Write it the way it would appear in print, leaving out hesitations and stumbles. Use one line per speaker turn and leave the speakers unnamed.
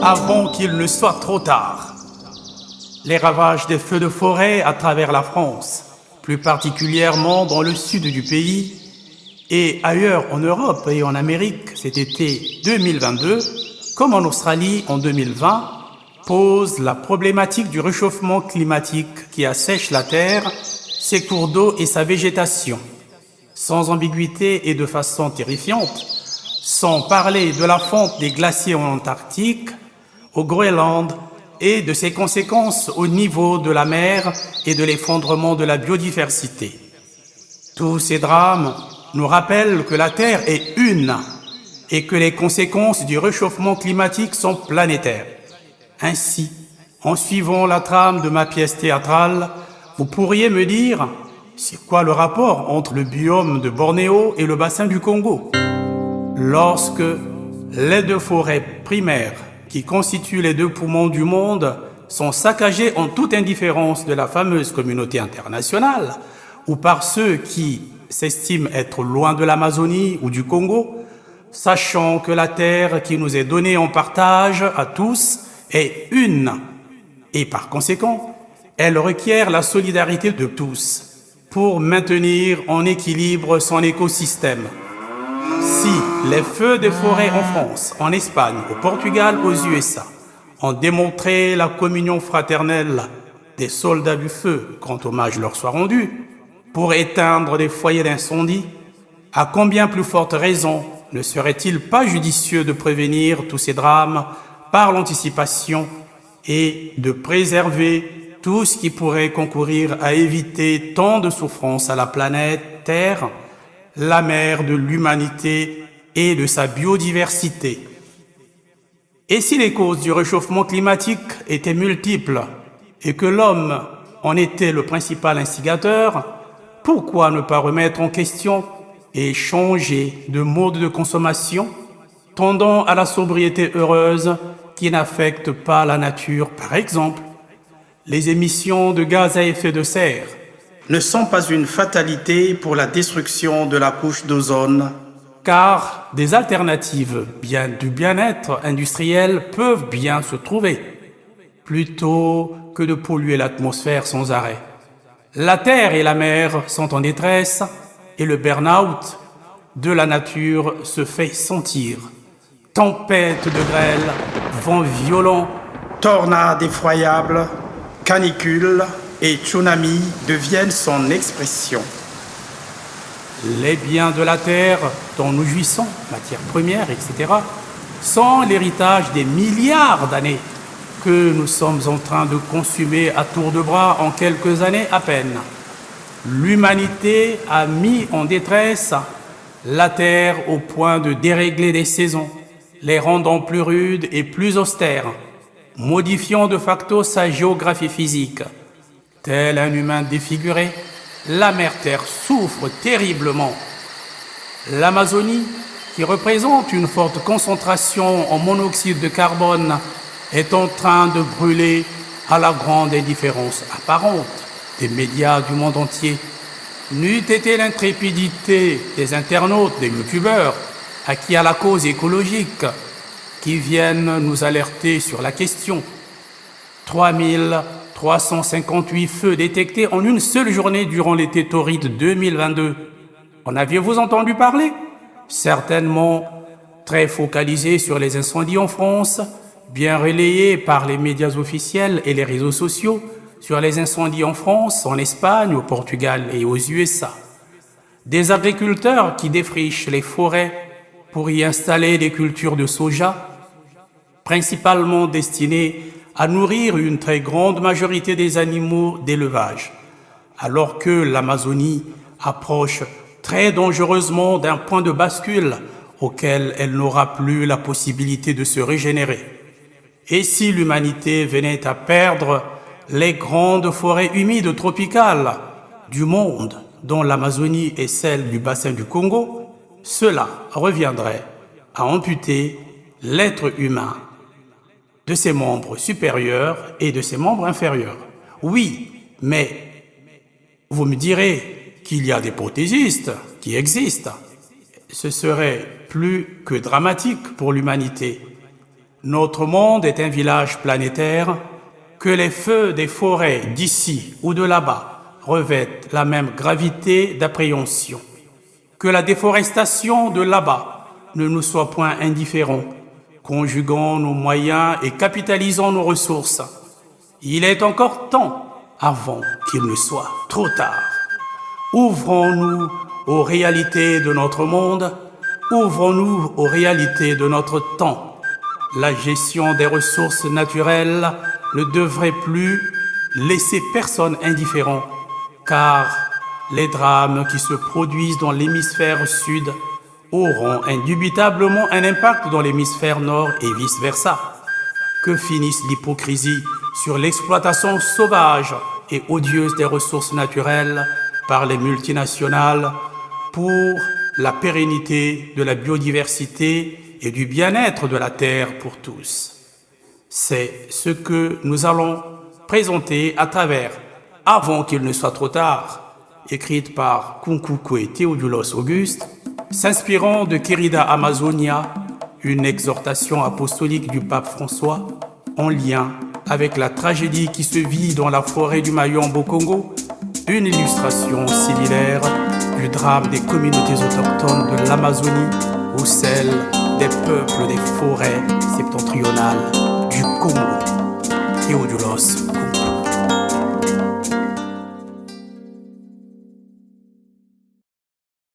avant qu'il ne soit trop tard. Les ravages des feux de forêt à travers la France, plus particulièrement dans le sud du pays et ailleurs en Europe et en Amérique cet été 2022, comme en Australie en 2020, posent la problématique du réchauffement climatique qui assèche la Terre, ses cours d'eau et sa végétation. Sans ambiguïté et de façon terrifiante, sans parler de la fonte des glaciers en Antarctique, au Groenland et de ses conséquences au niveau de la mer et de l'effondrement de la biodiversité. Tous ces drames nous rappellent que la Terre est une et que les conséquences du réchauffement climatique sont planétaires. Ainsi, en suivant la trame de ma pièce théâtrale, vous pourriez me dire, c'est quoi le rapport entre le biome de Bornéo et le bassin du Congo? Lorsque les deux forêts primaires qui constituent les deux poumons du monde sont saccagées en toute indifférence de la fameuse communauté internationale ou par ceux qui s'estiment être loin de l'Amazonie ou du Congo, sachant que la terre qui nous est donnée en partage à tous est une et par conséquent, elle requiert la solidarité de tous pour maintenir en équilibre son écosystème. Si les feux de forêt en France, en Espagne, au Portugal, aux USA ont démontré la communion fraternelle des soldats du feu quand hommage leur soit rendu, pour éteindre des foyers d'incendie, à combien plus forte raison ne serait-il pas judicieux de prévenir tous ces drames par l'anticipation et de préserver tout ce qui pourrait concourir à éviter tant de souffrances à la planète Terre, la mère de l'humanité et de sa biodiversité. Et si les causes du réchauffement climatique étaient multiples et que l'homme en était le principal instigateur, pourquoi ne pas remettre en question et changer de mode de consommation tendant à la sobriété heureuse qui n'affecte pas la nature? Par exemple, les émissions de gaz à effet de serre ne sont pas une fatalité pour la destruction de la couche d'ozone, car des alternatives du bien-être industriel peuvent bien se trouver, plutôt que de polluer l'atmosphère sans arrêt. La terre et la mer sont en détresse et le burn-out de la nature se fait sentir. Tempêtes de grêle, vents violents, tornades effroyables, canicules et tsunamis deviennent son expression. Les biens de la terre dont nous jouissons, matières premières, etc., sont l'héritage des milliards d'années que nous sommes en train de consumer à tour de bras en quelques années à peine. L'humanité a mis en détresse la terre au point de dérégler les saisons, les rendant plus rudes et plus austères, modifiant de facto sa géographie physique. Tel un humain défiguré, la mère Terre souffre terriblement. L'Amazonie, qui représente une forte concentration en monoxyde de carbone, est en train de brûler à la grande indifférence apparente des médias du monde entier. N'eût été l'intrépidité des internautes, des youtubeurs, acquis à la cause écologique, qui viennent nous alerter sur la question. 3358 feux détectés en une seule journée durant l'été torride 2022. En aviez-vous entendu parler? Certainement très focalisé sur les incendies en France, bien relayé par les médias officiels et les réseaux sociaux sur les incendies en France, en Espagne, au Portugal et aux USA. Des agriculteurs qui défrichent les forêts pour y installer des cultures de soja, principalement destinées à nourrir une très grande majorité des animaux d'élevage, alors que l'Amazonie approche très dangereusement d'un point de bascule auquel elle n'aura plus la possibilité de se régénérer. Et si l'humanité venait à perdre les grandes forêts humides tropicales du monde, dont l'Amazonie est celle du bassin du Congo, cela reviendrait à amputer l'être humain de ses membres supérieurs et de ses membres inférieurs. Oui, mais vous me direz qu'il y a des prothésistes qui existent. Ce serait plus que dramatique pour l'humanité. Notre monde est un village planétaire, que les feux des forêts d'ici ou de là-bas revêtent la même gravité d'appréhension. Que la déforestation de là-bas ne nous soit point indifférent. Conjuguons nos moyens et capitalisons nos ressources. Il est encore temps avant qu'il ne soit trop tard. Ouvrons-nous aux réalités de notre monde, ouvrons-nous aux réalités de notre temps. La gestion des ressources naturelles ne devrait plus laisser personne indifférent, car les drames qui se produisent dans l'hémisphère sud auront indubitablement un impact dans l'hémisphère nord et vice-versa. Que finisse l'hypocrisie sur l'exploitation sauvage et odieuse des ressources naturelles par les multinationales pour la pérennité de la biodiversité et du bien-être de la Terre pour tous. C'est ce que nous allons présenter à travers Avant qu'il ne soit trop tard, écrite par Kunkuku Theodulos Auguste, s'inspirant de Querida Amazonia, une exhortation apostolique du pape François, en lien avec la tragédie qui se vit dans la forêt du Mayombe Congo, une illustration similaire du drame des communautés autochtones de l'Amazonie ou celle des peuples des forêts septentrionales du Congo. Theodulos